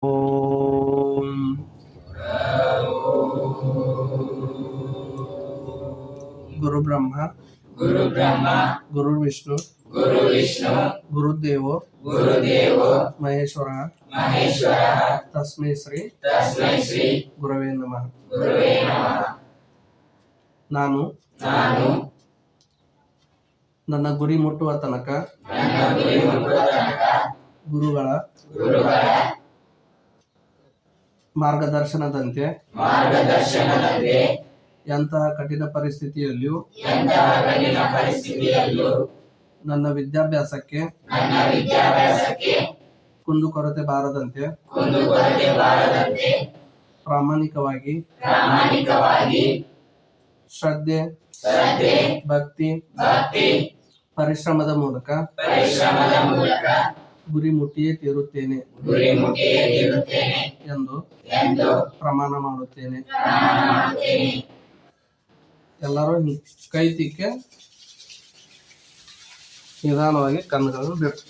ಓಂ ಗುರು ಬ್ರಹ್ಮ ಗುರು ವಿಷ್ಣು ಗುರುದೇವೋ ಮಹೇಶ್ವರ ತಸ್ಮೈ ಶ್ರೀ ಗುರವೇ ನಮಃ. ನಾನು ನನ್ನ ಗುರಿ ಮುಟ್ಟುವ ತನಕ ಗುರುಗಳ ಮಾರ್ಗದರ್ಶನದಂತೆ ಎಂತಹ ಕಠಿಣ ಪರಿಸ್ಥಿತಿಯಲ್ಲಿಯೂ ನನ್ನ ವಿದ್ಯಾಭ್ಯಾಸಕ್ಕೆ ಕುಂದುಕೊರತೆ ಬಾರದಂತೆ ಪ್ರಾಮಾಣಿಕವಾಗಿ ಶ್ರದ್ಧೆ ಭಕ್ತಿ ಪರಿಶ್ರಮದ ಮೂಲಕ ಗುರಿ ಮುಟ್ಟಿಯೇ ತೀರುತ್ತೇನೆ ಎಂದು ಪ್ರಮಾಣ ಮಾಡುತ್ತೇನೆ. ಎಲ್ಲರೂ ಕೈ ತಿಕ್ಕೆ ನಿಧಾನವಾಗಿ ಕಣ್ಣುಗಳನ್ನು ಬಿಟ್ಟು